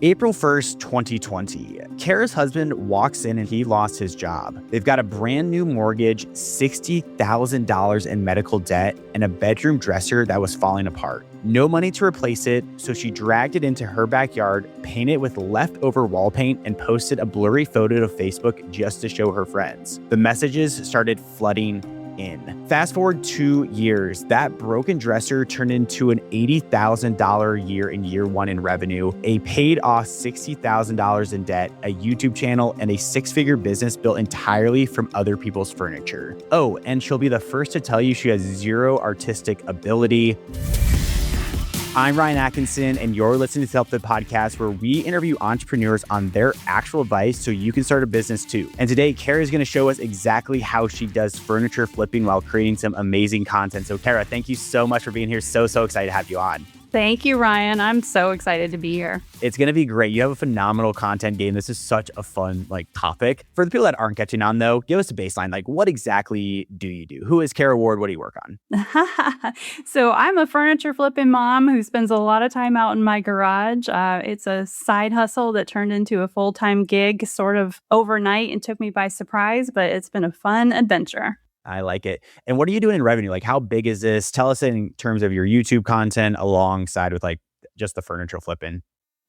April 1st, 2020, Kara's husband walks in and he lost his job. They've got a brand new mortgage, $60,000 in medical debt, and a bedroom dresser that was falling apart. No money to replace it, so she dragged it into her backyard, painted it with leftover wall paint, and posted a blurry photo to Facebook just to show her friends. The messages started flooding in. Fast forward 2 years, that broken dresser turned into an $80,000 a year in year one in revenue, a paid off $60,000 in debt, a YouTube channel, and a six-figure business built entirely from other people's furniture. Oh, and she'll be the first to tell you she has zero artistic ability. I'm Ryan Atkinson, and you're listening to Self Fit Podcast, where we interview entrepreneurs on their actual advice so you can start a business too. And today, Kara is going to show us exactly how she does furniture flipping while creating some amazing content. So Kara, thank you so much for being here. So excited to have you on. Thank you, Ryan. I'm so excited to be here. It's going to be great. You have a phenomenal content game. This is such a fun topic. For the people that aren't catching on though, give us a baseline. What exactly do you do? Who is Kara Ward? What do you work on? So I'm a furniture flipping mom who spends a lot of time out in my garage. It's a side hustle that turned into a full-time gig sort of overnight and took me by surprise, but it's been a fun adventure. I like it. And what are you doing in revenue? How big is this? Tell us in terms of your YouTube content alongside with just the furniture flipping.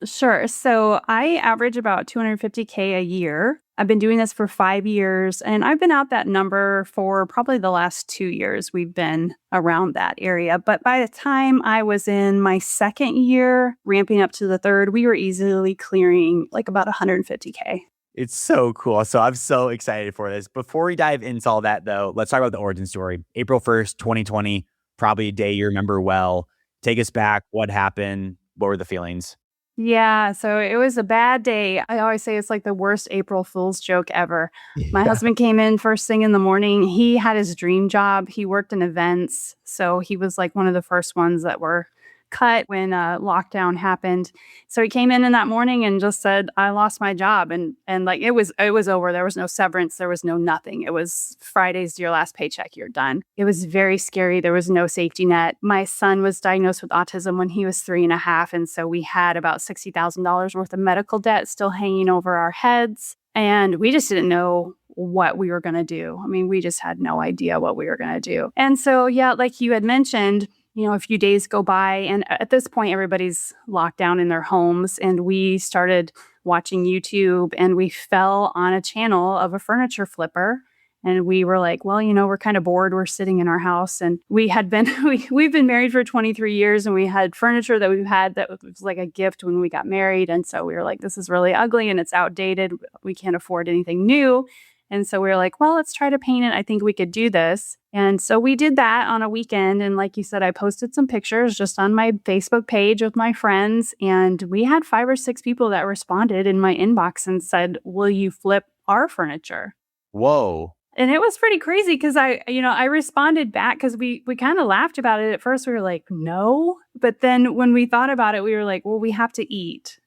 Sure. So I average about $250K a year. I've been doing this for 5 years, and I've been out that number for probably the last 2 years. We've been around that area. But by the time I was in my second year, ramping up to the third, we were easily clearing about $150K. It's so cool. So I'm so excited for this. Before we dive into all that, though, let's talk about the origin story. April 1st, 2020, probably a day you remember well. Take us back. What happened? What were the feelings? Yeah, so it was a bad day. I always say it's the worst April Fool's joke ever. My husband came in first thing in the morning. He had his dream job. He worked in events. So he was one of the first ones that were cut when lockdown happened. So he came in that morning and just said, I lost my job. And it was over. There was no severance. There was no nothing. It was Friday's your last paycheck. You're done. It was very scary. There was no safety net. My son was diagnosed with autism when he was 3.5. And so we had about $60,000 worth of medical debt still hanging over our heads. And we just didn't know what we were going to do. We just had no idea what we were going to do. And so, yeah, like you had mentioned, a few days go by, and at this point, everybody's locked down in their homes, and we started watching YouTube, and we fell on a channel of a furniture flipper, and we were like, well, we're kind of bored. We're sitting in our house, and we've been married for 23 years, and we had furniture that we've had that was like a gift when we got married, and so we were like, this is really ugly, and it's outdated. We can't afford anything new. And so we were like, well, let's try to paint it. I think we could do this. And so we did that on a weekend. And like you said, I posted some pictures just on my Facebook page with my friends. And we had 5 or 6 people that responded in my inbox and said, will you flip our furniture? Whoa. And it was pretty crazy because I responded back because we kind of laughed about it. At first, we were like, no. But then when we thought about it, we were like, well, we have to eat.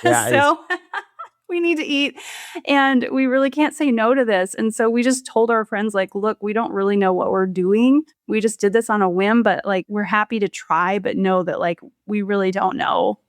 Yeah, we need to eat, and we really can't say no to this. And so we just told our friends, look, we don't really know what we're doing. We just did this on a whim, but we're happy to try, but know that we really don't know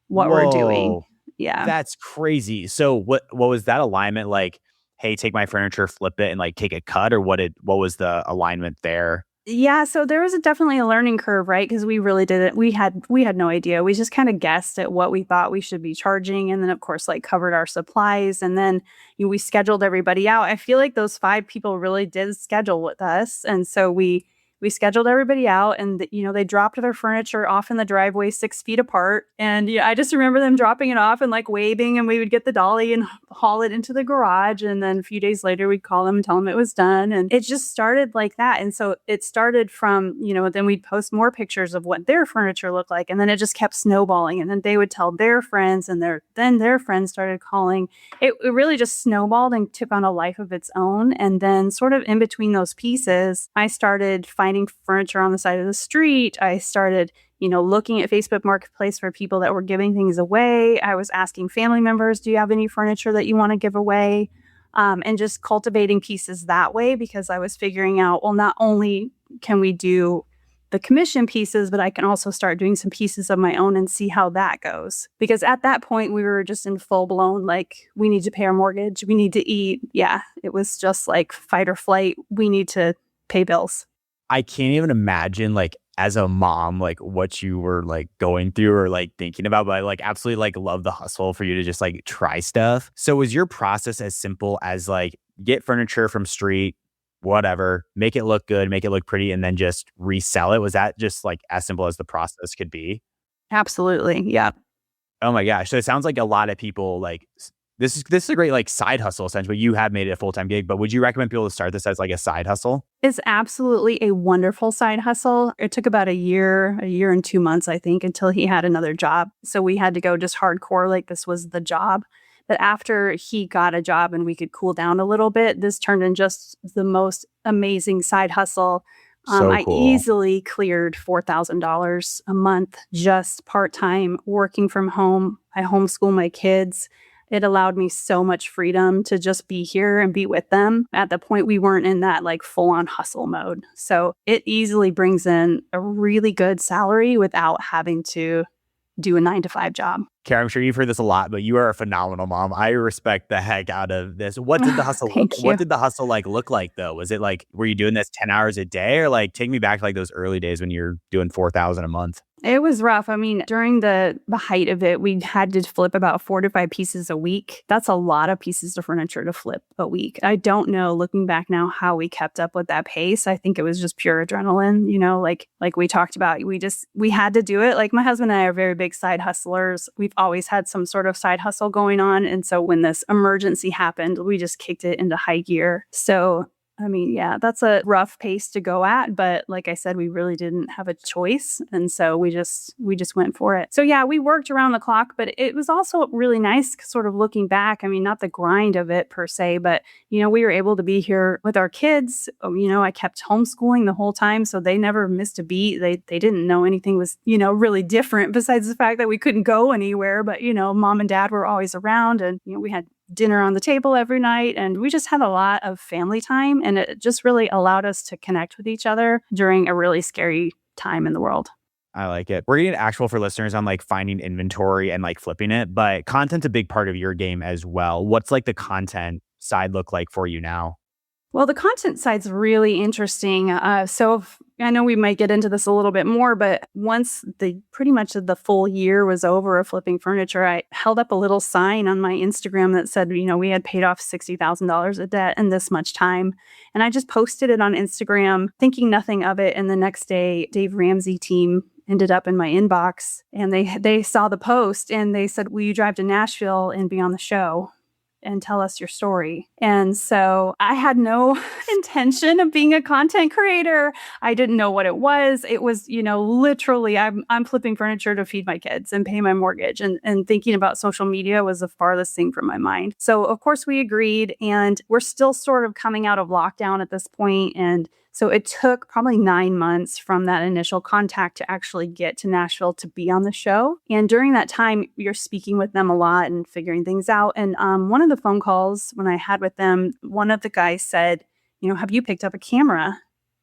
what we're doing. Yeah. That's crazy. So what was that alignment like? Hey, take my furniture, flip it, and take a cut, or what was the alignment there? Yeah, so there was definitely a learning curve, right? Because we really didn't. We had no idea. We just kind of guessed at what we thought we should be charging, and then of course covered our supplies, and then we scheduled everybody out. I feel like those 5 people really did schedule with us, and so we scheduled everybody out, and they dropped their furniture off in the driveway 6 feet apart. And I just remember them dropping it off and waving, and we would get the dolly and haul it into the garage. And then a few days later, we'd call them and tell them it was done. And it just started like that. And so it started from, then we'd post more pictures of what their furniture looked like. And then it just kept snowballing. And then they would tell their friends, and then their friends started calling. It really just snowballed and took on a life of its own. And then sort of in between those pieces, I started finding furniture on the side of the street. I started, looking at Facebook Marketplace for people that were giving things away. I was asking family members, do you have any furniture that you want to give away? And just cultivating pieces that way, because I was figuring out, well, not only can we do the commission pieces, but I can also start doing some pieces of my own and see how that goes. Because at that point, we were just in full blown, like, we need to pay our mortgage, we need to eat. Yeah, it was just like fight or flight. We need to pay bills. I can't even imagine, like, as a mom, like, what you were, like, going through or, like, thinking about, but I, like, absolutely, like, love the hustle for you to just, like, try stuff. So was your process as simple as, like, get furniture from street, whatever, make it look good, make it look pretty, and then just resell it? Was that just, like, as simple as the process could be? Absolutely. Yeah. Oh my gosh. So it sounds like a lot of people, like, this is a great, like, side hustle, essentially. You have made it a full-time gig, but would you recommend people to start this as, like, a side hustle? It's absolutely a wonderful side hustle. It took about a year and 2 months, I think, until he had another job. So we had to go just hardcore, like this was the job. But after he got a job and we could cool down a little bit, this turned in just the most amazing side hustle. So I cool. easily cleared $4,000 a month, just part-time, working from home. I homeschool my kids. It allowed me so much freedom to just be here and be with them. At the point, we weren't in that like full-on hustle mode. So it easily brings in a really good salary without having to do a 9-to-5 job. Kara, I'm sure you've heard this a lot, but you are a phenomenal mom. I respect the heck out of this. What did the hustle What did the hustle like look like though? Was it like, were you doing this 10 hours a day, or like take me back to like those early days when you're doing 4,000 a month? It was rough. I mean, during the height of it, we had to flip about 4 to 5 pieces a week. That's a lot of pieces of furniture to flip a week. I don't know, looking back now, how we kept up with that pace. I think it was just pure adrenaline, you know, like we talked about. We had to do it. Like, my husband and I are very big side hustlers. We've always had some sort of side hustle going on. And so when this emergency happened, we just kicked it into high gear. So I mean, yeah, that's a rough pace to go at, but like I said, we really didn't have a choice. And so we just went for it. So yeah, we worked around the clock, but it was also really nice sort of looking back. I mean, not the grind of it per se, but you know, we were able to be here with our kids. You know, I kept homeschooling the whole time, so they never missed a beat. They didn't know anything was, you know, really different besides the fact that we couldn't go anywhere, but you know, mom and dad were always around, and you know, we had dinner on the table every night, and we just had a lot of family time, and it just really allowed us to connect with each other during a really scary time in the world. I like it. We're getting actual for listeners on like finding inventory and like flipping it, but content's a big part of your game as well. What's like the content side look like for you now? Well, the content side's really interesting. I know we might get into this a little bit more, but once pretty much the full year was over of flipping furniture, I held up a little sign on my Instagram that said, you know, we had paid off $60,000 of debt in this much time. And I just posted it on Instagram, thinking nothing of it. And the next day, Dave Ramsey team ended up in my inbox, and they saw the post and they said, will you drive to Nashville and be on the show and tell us your story? And so I had no intention of being a content creator. I didn't know what it was. It was, you know, literally I'm flipping furniture to feed my kids and pay my mortgage, and thinking about social media was the farthest thing from my mind. So of course we agreed, and we're still sort of coming out of lockdown at this point. And so it took probably 9 months from that initial contact to actually get to Nashville to be on the show. And during that time, you're speaking with them a lot and figuring things out. And one of the phone calls when I had with them, one of the guys said, you know, have you picked up a camera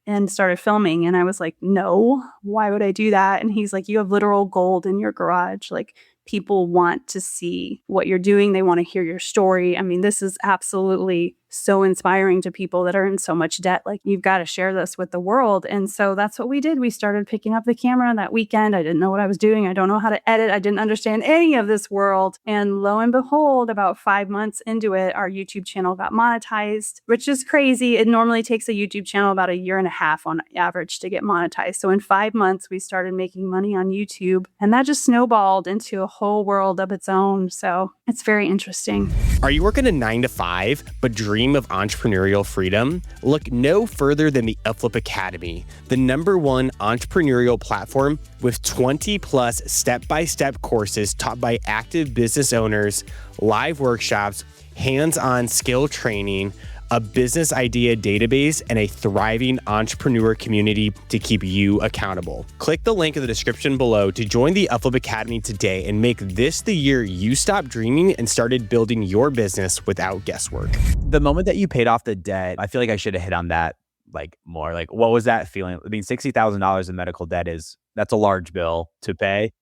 and started filming? And I was like, no, why would I do that? And he's like, you have literal gold in your garage. Like, people want to see what you're doing. They want to hear your story. I mean, this is absolutely so inspiring to people that are in so much debt. Like, you've got to share this with the world. And so that's what we did. We started picking up the camera that weekend. I didn't know what I was doing. I don't know how to edit. I didn't understand any of this world. And lo and behold, about 5 months into it, our YouTube channel got monetized, which is crazy. It normally takes a YouTube channel about 1.5 years on average to get monetized. So in 5 months, we started making money on YouTube, and that just snowballed into a whole world of its own. So it's very interesting. Are you working a 9-to-5 but dream of entrepreneurial freedom? Look no further than the Upflip Academy, the #1 entrepreneurial platform with 20 plus step-by-step courses taught by active business owners, live workshops, hands-on skill training, a business idea database, and a thriving entrepreneur community to keep you accountable. Click the link in the description below to join the Upflip Academy today and make this the year you stopped dreaming and started building your business without guesswork. The moment that you paid off the debt, I feel like I should have hit on that like more? Like, what was that feeling? I mean, $60,000 in medical debt that's a large bill to pay.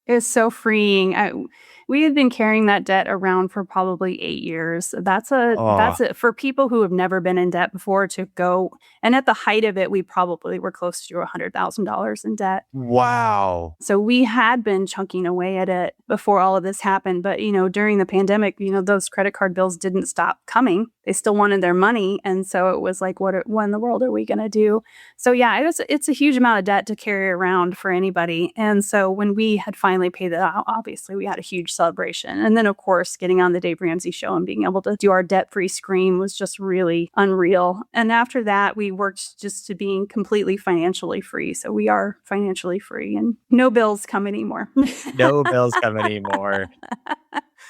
It's so freeing. We had been carrying that debt around for probably 8 years. Oh, That's it for people who have never been in debt before to go. And at the height of it, we probably were close to $100,000 in debt. wow. So we had been chunking away at it before all of this happened. But, during the pandemic, those credit card bills didn't stop coming. They still wanted their money. And so it was like, what in the world are we going to do? So yeah, it's a huge amount of debt to carry around for anybody. And so when we had finally paid that out, obviously we had a huge celebration. And then of course, getting on the Dave Ramsey show and being able to do our debt-free scream was just really unreal. And after that, we worked just to being completely financially free. So we are financially free and no bills come anymore. No bills come anymore.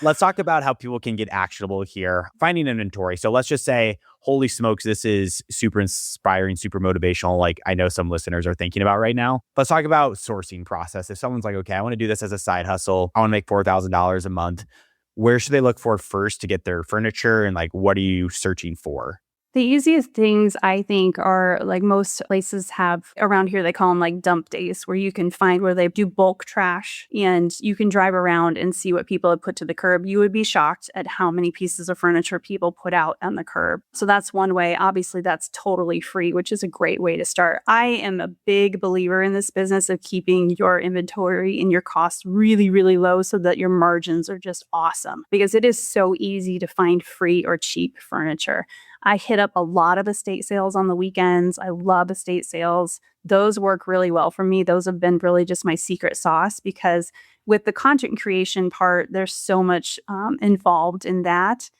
Let's talk about how people can get actionable here. Finding inventory. So let's just say, holy smokes, this is super inspiring, super motivational. Like I know some listeners are thinking about right now. Let's talk about sourcing process. If someone's like, okay, I want to do this as a side hustle. I want to make $4,000 a month. Where should they look for first to get their furniture? And like, what are you searching for? The easiest things I think are like most places have around here, they call them like dump days, where you can find where they do bulk trash and you can drive around and see what people have put to the curb. You would be shocked at how many pieces of furniture people put out on the curb. So that's one way. Obviously, that's totally free, which is a great way to start. I am a big believer in this business of keeping your inventory and your costs really, really low so that your margins are just awesome because it is so easy to find free or cheap furniture. I hit up a lot of estate sales on the weekends. I love estate sales. Those work really well for me. Those have been really just my secret sauce because with the content creation part, there's so much involved in that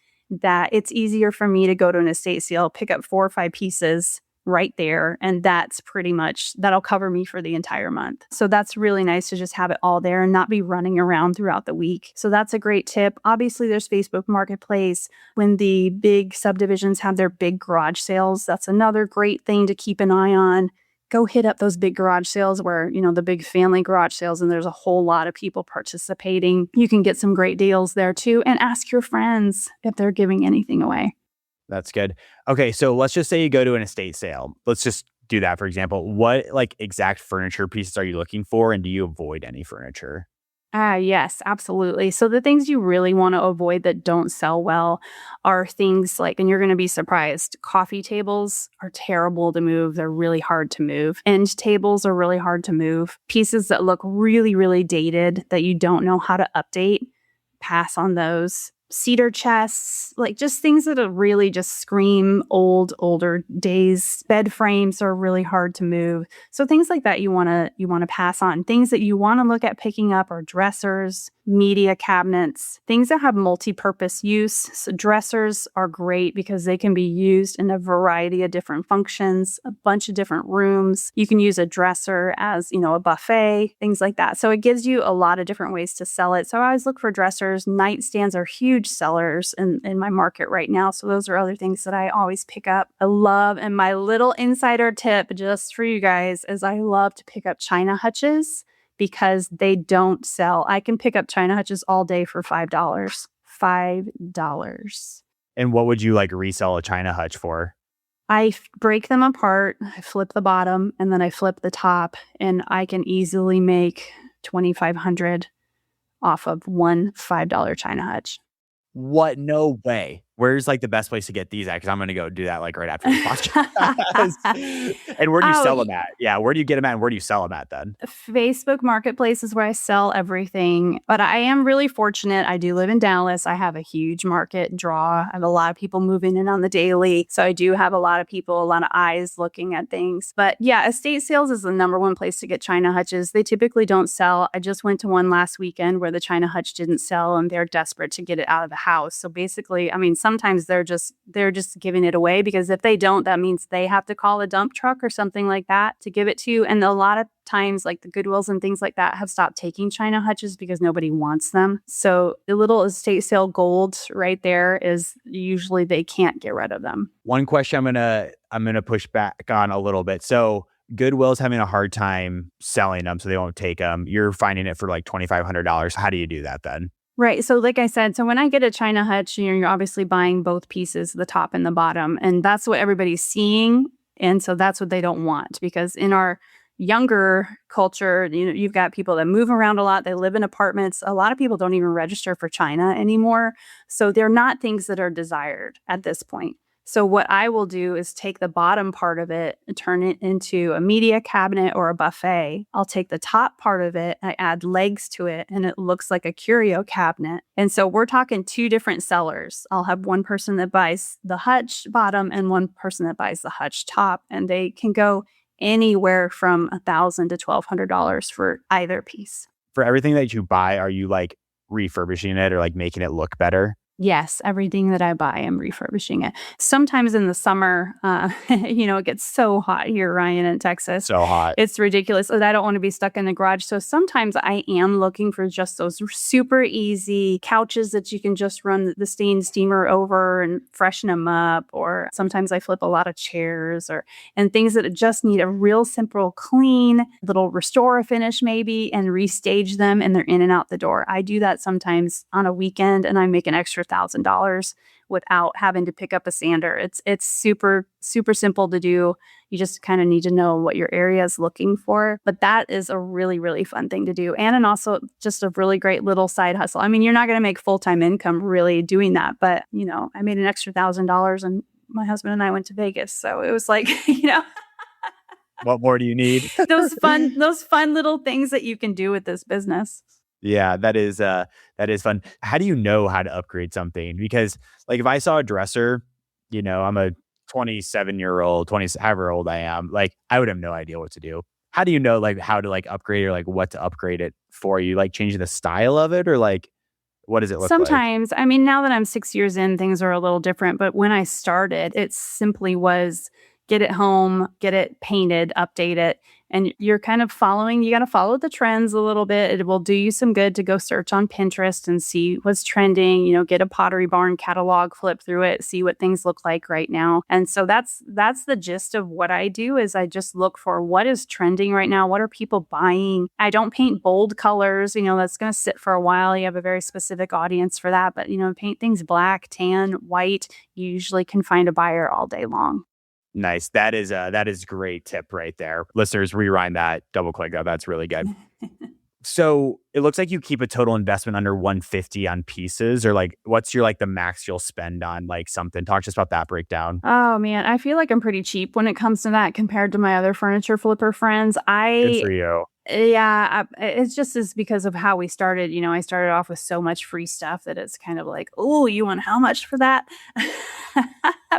it's easier for me to go to an estate sale, pick up 4 or 5 pieces right there. And that'll cover me for the entire month. So that's really nice to just have it all there and not be running around throughout the week. So that's a great tip. Obviously, there's Facebook Marketplace. When the big subdivisions have their big garage sales, that's another great thing to keep an eye on. Go hit up those big garage sales where, the big family garage sales, and there's a whole lot of people participating. You can get some great deals there too. And ask your friends if they're giving anything away. That's good. Okay, so let's just say you go to an estate sale. Let's just do that, for example. What like exact furniture pieces are you looking for, and do you avoid any furniture? Yes, absolutely. So the things you really want to avoid that don't sell well are things like, and you're going to be surprised, coffee tables are terrible to move. They're really hard to move. End tables are really hard to move. Pieces that look really, really dated that you don't know how to update, pass on those. Cedar chests, like just things that are really just scream older days. Bed frames are really hard to move. So things like that you want to pass on. Things that you want to look at picking up are dressers, media cabinets, things that have multi-purpose use. So dressers are great because they can be used in a variety of different functions, a bunch of different rooms. You can use a dresser as, a buffet, things like that. So it gives you a lot of different ways to sell it. So I always look for dressers. Nightstands are huge sellers in my market right now. So those are other things that I always pick up. I love, and my little insider tip just for you guys is I love to pick up China Hutches because they don't sell. I can pick up China Hutches all day for $5. $5. And what would you like resell a China Hutch for? I break them apart, I flip the bottom, and then I flip the top, and I can easily make $2,500 off of one $5 China Hutch. What? No way. Where's like the best place to get these at? Because I'm going to go do that like right after the podcast. And where do you sell them at? Yeah, where do you get them at and where do you sell them at then? Facebook Marketplace is where I sell everything. But I am really fortunate. I do live in Dallas. I have a huge market draw. I have a lot of people moving in on the daily. So I do have a lot of people, a lot of eyes looking at things. But yeah, estate sales is the number one place to get China Hutches. They typically don't sell. I just went to one last weekend where the China Hutch didn't sell and they're desperate to get it out of the house. So basically, sometimes they're just giving it away because if they don't, that means they have to call a dump truck or something like that to give it to you. And a lot of times, like the Goodwills and things like that have stopped taking China Hutches because nobody wants them. So the little estate sale gold right there is usually they can't get rid of them. One question I'm gonna push back on a little bit. So Goodwill's having a hard time selling them, so they won't take them. You're finding it for like $2,500. How do you do that then? Right. So like I said, so when I get a China Hutch, you're obviously buying both pieces, the top and the bottom. And that's what everybody's seeing And so that's what they don't want, because in our younger culture, you've got people that move around a lot. They live in apartments. A lot of people don't even register for China anymore. So they're not things that are desired at this point. So what I will do is take the bottom part of it and turn it into a media cabinet or a buffet. I'll take the top part of it, I add legs to it, and it looks like a curio cabinet. And so we're talking two different sellers. I'll have one person that buys the hutch bottom and one person that buys the hutch top, and they can go anywhere from $1,000 to $1,200 for either piece. For everything that you buy, are you like refurbishing it or like making it look better? Yes, everything that I buy, I'm refurbishing it. Sometimes in the summer, it gets so hot here, Ryan, in Texas. So hot. It's ridiculous. And I don't want to be stuck in the garage. So sometimes I am looking for just those super easy couches that you can just run the steamer over and freshen them up. Or sometimes I flip a lot of chairs and things that just need a real simple, clean little restore finish maybe, and restage them, and they're in and out the door. I do that sometimes on a weekend, and I make an extra $1,000 without having to pick up a sander. It's super, super simple to do. You just kind of need to know what your area is looking for. But that is a really, really fun thing to do. And also just a really great little side hustle. I mean, you're not going to make full-time income really doing that. But, I made an extra $1,000 and my husband and I went to Vegas. So it was like, What more do you need? those fun little things that you can do with this business. Yeah, that is fun. How do you know how to upgrade something? Because like if I saw a dresser, I'm a 27-year-old, 20, however old I am, like I would have no idea what to do. How do you know like how to like upgrade or like what to upgrade it for? You like changing the style of it or like what does it look like? Sometimes, I mean, now that I'm 6 years in, things are a little different. But when I started, it simply was get it home, get it painted, update it. And you're kind of you got to follow the trends a little bit. It will do you some good to go search on Pinterest and see what's trending, get a Pottery Barn catalog, flip through it, see what things look like right now. And so that's the gist of what I do is I just look for what is trending right now. What are people buying? I don't paint bold colors, that's going to sit for a while. You have a very specific audience for that. But, paint things black, tan, white. You usually can find a buyer all day long. Nice. That is great tip right there. Listeners, rewind that, double click that. That's really good. So it looks like you keep a total investment under 150 on pieces, or like what's your like the max you'll spend on like something? Talk to us about that breakdown. Oh man, I feel like I'm pretty cheap when it comes to that compared to my other furniture flipper friends. Good for you. Yeah, it's just is because of how we started. I started off with so much free stuff that it's kind of like, oh, you want how much for that?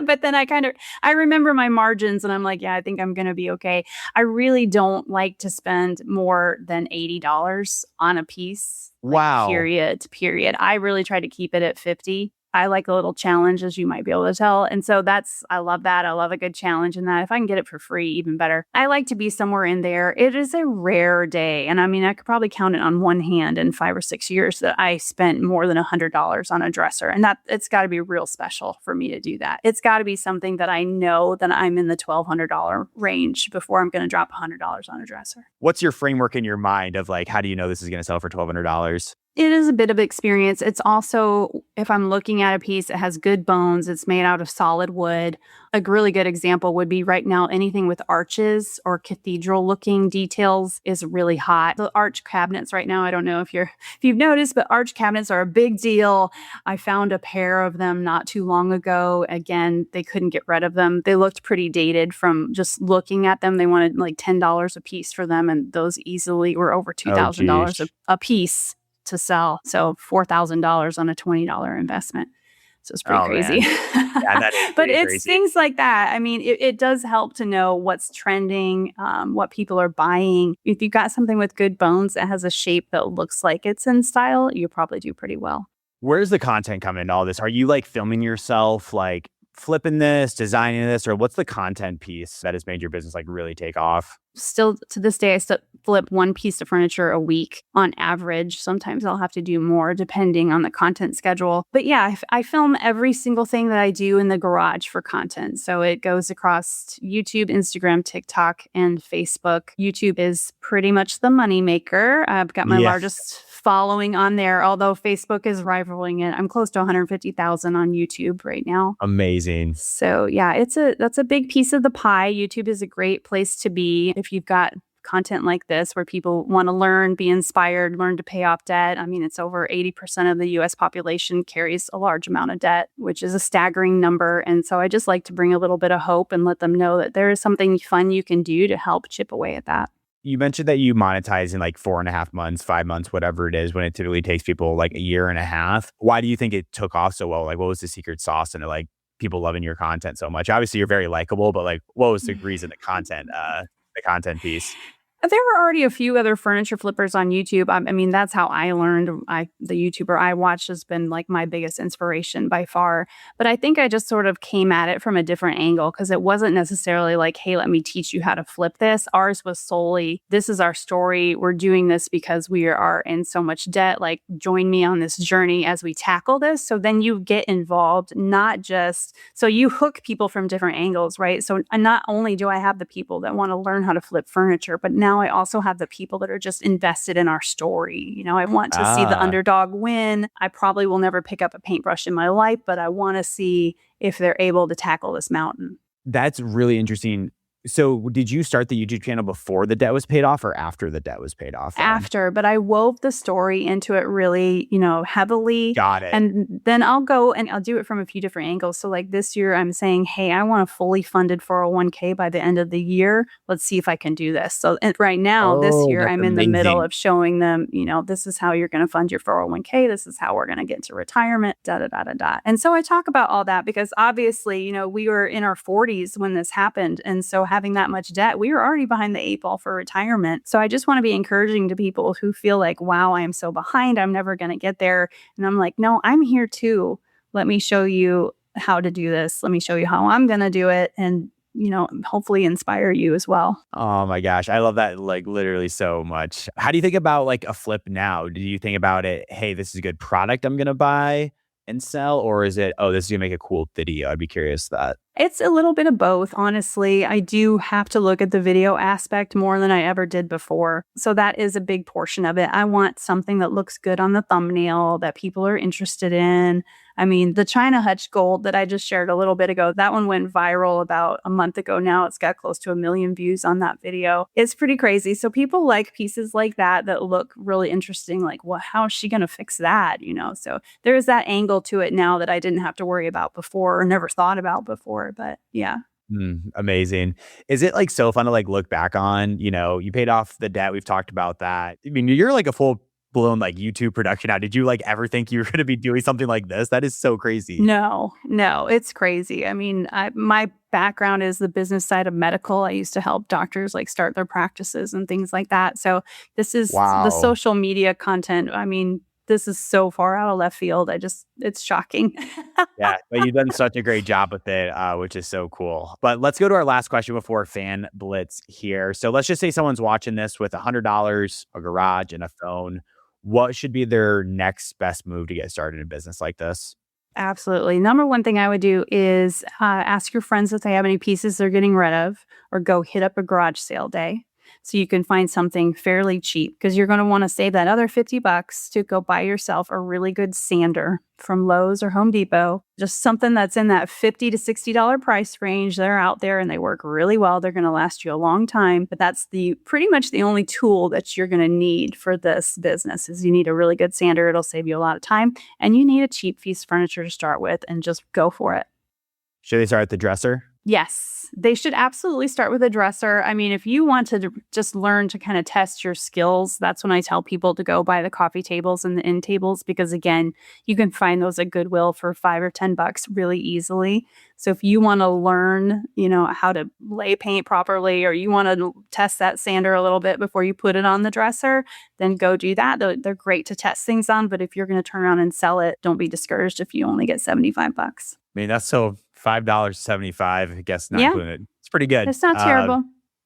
But then I remember my margins and I'm like, yeah, I think I'm going to be okay. I really don't like to spend more than $80 on a piece. Wow. Period. I really try to keep it at 50. I like a little challenge, as you might be able to tell. And so I love that. I love a good challenge in that. If I can get it for free, even better. I like to be somewhere in there. It is a rare day. And I mean, I could probably count it on one hand in 5 or 6 years that I spent more than $100 on a dresser. And that it's got to be real special for me to do that. It's got to be something that I know that I'm in the $1,200 range before I'm going to drop $100 on a dresser. What's your framework in your mind of like, how do you know this is going to sell for $1,200? It is a bit of experience. It's also, if I'm looking at a piece that has good bones, it's made out of solid wood. A really good example would be right now, anything with arches or cathedral looking details is really hot. The arch cabinets right now, I don't know if you've noticed, but arch cabinets are a big deal. I found a pair of them not too long ago. Again, they couldn't get rid of them. They looked pretty dated from just looking at them. They wanted like $10 a piece for them, and those easily were over $2,000 a piece to sell. So $4,000 on a $20 investment. So it's pretty crazy. Yeah, that is but it's crazy. Things like that. I mean, it does help to know what's trending, what people are buying. If you've got something with good bones that has a shape that looks like it's in style, you probably do pretty well. Where's the content coming into all this? Are you like filming yourself, like flipping this, designing this, or what's the content piece that has made your business like really take off? Still to this day, I still flip one piece of furniture a week on average. Sometimes I'll have to do more depending on the content schedule. But yeah, I film every single thing that I do in the garage for content. So it goes across YouTube, Instagram, TikTok, and Facebook. YouTube is pretty much the moneymaker. I've got my largest following on there, although Facebook is rivaling it. I'm close to 150,000 on YouTube right now. Amazing. So yeah, that's a big piece of the pie. YouTube is a great place to be if you've got content like this where people want to learn, be inspired, learn to pay off debt. I mean, it's over 80% of the US population carries a large amount of debt, which is a staggering number. And so I just like to bring a little bit of hope and let them know that there is something fun you can do to help chip away at that. You mentioned that you monetize in like 4.5 months, 5 months, whatever it is, when it typically takes people like a year and a half. Why do you think it took off so well? Like, what was the secret sauce into like people loving your content so much? Obviously, you're very likable, but like, what was the reason, the content piece? There were already a few other furniture flippers on YouTube. I mean, that's how I learned. The YouTuber I watched has been like my biggest inspiration by far. But I think I just sort of came at it from a different angle because it wasn't necessarily like, hey, let me teach you how to flip this. Ours was solely, this is our story. We're doing this because we are in so much debt. Like, join me on this journey as we tackle this. So then you get involved, not just, so you hook people from different angles, right? So not only do I have the people that want to learn how to flip furniture, but now I also have the people that are just invested in our story. You know, I want to see the underdog win. I probably will never pick up a paintbrush in my life, but I want to see if they're able to tackle this mountain. That's really interesting. So did you start the YouTube channel before the debt was paid off or after the debt was paid off? After, but I wove the story into it really, heavily. Got it. And then I'll go and I'll do it from a few different angles. So like this year, I'm saying, hey, I want a fully funded 401k by the end of the year. Let's see if I can do this. So right now, this year, I'm in the middle of showing them, this is how you're going to fund your 401k. This is how we're going to get to retirement, da, da, da, da, da. And so I talk about all that because obviously, we were in our 40s when this happened. And so having that much debt, we were already behind the 8 ball for retirement. So I just want to be encouraging to people who feel like, wow, I am so behind. I'm never going to get there. And I'm like, no, I'm here too. Let me show you how to do this. Let me show you how I'm going to do it. And, hopefully inspire you as well. Oh my gosh. I love that like literally so much. How do you think about like a flip now? Do you think about it, hey, this is a good product I'm going to buy and sell? Or is it, oh, this is going to make a cool video? I'd be curious that. It's a little bit of both, honestly. I do have to look at the video aspect more than I ever did before. So that is a big portion of it. I want something that looks good on the thumbnail, that people are interested in. I mean, the China Hutch Gold that I just shared a little bit ago, that one went viral about a month ago now. It's got close to 1 million views on that video. It's pretty crazy. So people like pieces like that look really interesting. Like, well, how is she going to fix that? So there is that angle to it now that I didn't have to worry about before or never thought about before. But yeah. Amazing. Is it like so fun to like look back on, you paid off the debt. We've talked about that. I mean, you're like a full blown like YouTube production now. Did you like ever think you were going to be doing something like this? That is so crazy. No, it's crazy. I mean, my background is the business side of medical. I used to help doctors like start their practices and things like that. So this is the social media content. I mean, this is so far out of left field. It's shocking. Yeah, but you've done such a great job with it, which is so cool. But let's go to our last question before Fan Blitz here. So let's just say someone's watching this with $100, a garage, and a phone. What should be their next best move to get started in a business like this? Absolutely. Number one thing I would do is ask your friends if they have any pieces they're getting rid of, or go hit up a garage sale day. So you can find something fairly cheap because you're going to want to save that other $50 to go buy yourself a really good sander from Lowe's or Home Depot. Just something that's in that $50 to $60 price range. They're out there and they work really well. They're going to last you a long time. But that's pretty much the only tool that you're going to need for this business is you need a really good sander. It'll save you a lot of time. And you need a cheap piece of furniture to start with and just go for it. Should they start at the dresser? Yes, they should absolutely start with a dresser. I mean, if you want to just learn to kind of test your skills, that's when I tell people to go buy the coffee tables and the end tables, because again, you can find those at Goodwill for $5 or $10 really easily. So if you want to learn, how to lay paint properly, or you want to test that sander a little bit before you put it on the dresser, then go do that. They're great to test things on, but if you're going to turn around and sell it, don't be discouraged if you only get $75. I mean, that's so $5.75, I guess, not including it. It's pretty good. It's not terrible.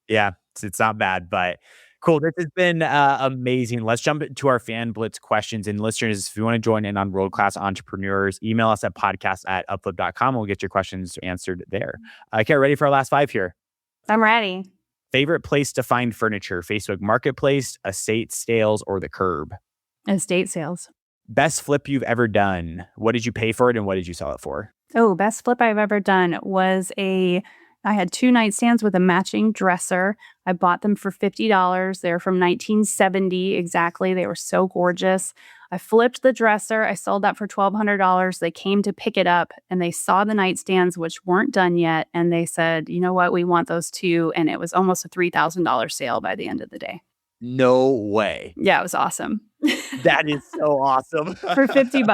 Yeah, it's not bad. But Cool. This has been amazing. Let's jump into our Fan Blitz questions. And listeners, if you want to join in on world-class entrepreneurs, email us at podcast@upflip.com. We'll get your questions answered there. Okay, ready for our last 5 here? I'm ready. Favorite place to find furniture? Facebook Marketplace, estate sales, or the curb? Estate sales. Best flip you've ever done? What did you pay for it and what did you sell it for? Oh, best flip I've ever done was I had 2 nightstands with a matching dresser. I bought them for $50. They're from 1970 exactly. They were so gorgeous. I flipped the dresser. I sold that for $1,200. They came to pick it up and they saw the nightstands, which weren't done yet. And they said, you know what? We want those too. And it was almost a $3,000 sale by the end of the day. No way. Yeah, it was awesome. That is so awesome. For $50.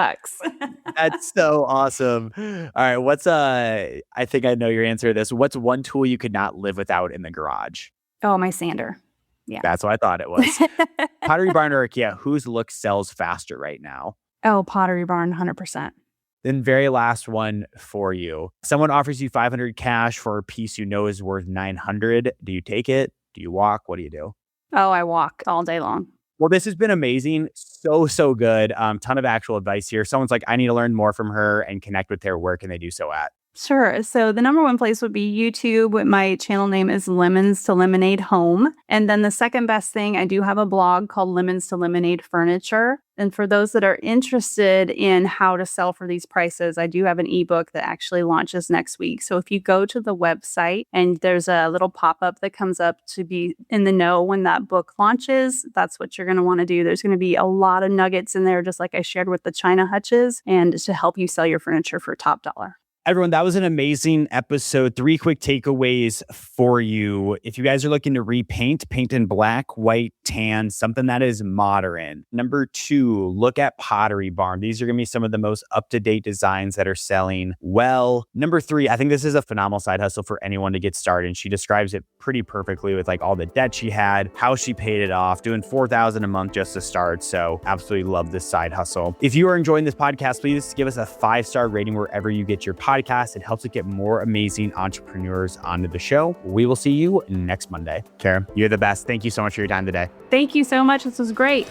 That's so awesome. All right. I think I know your answer to this. What's one tool you could not live without in the garage? Oh, my sander. Yeah. That's what I thought it was. Pottery Barn or IKEA, whose look sells faster right now? Oh, Pottery Barn, 100%. Then very last one for you. Someone offers you $500 cash for a piece you know is worth $900. Do you take it? Do you walk? What do you do? Oh, I walk all day long. Well, this has been amazing. So good. Ton of actual advice here. Someone's like, I need to learn more from her and connect with her. Where can they do so at? Sure. So the number one place would be YouTube. My channel name is Lemons to Lemonade Home. And then the second best thing, I do have a blog called Lemons to Lemonade Furniture. And for those that are interested in how to sell for these prices, I do have an ebook that actually launches next week. So if you go to the website and there's a little pop-up that comes up to be in the know when that book launches, that's what you're going to want to do. There's going to be a lot of nuggets in there, just like I shared with the China Hutches, and to help you sell your furniture for top dollar. Everyone, that was an amazing episode. 3 quick takeaways for you. If you guys are looking to repaint, paint in black, white, tan, something that is modern. Number 2, look at Pottery Barn. These are going to be some of the most up-to-date designs that are selling well. Number 3, I think this is a phenomenal side hustle for anyone to get started. And she describes it pretty perfectly with like all the debt she had, how she paid it off, doing $4,000 a month just to start. So absolutely love this side hustle. If you are enjoying this podcast, please give us a 5-star rating wherever you get your podcast. It helps it get more amazing entrepreneurs onto the show. We will see you next Monday. Kara, you're the best. Thank you so much for your time today. Thank you so much. This was great.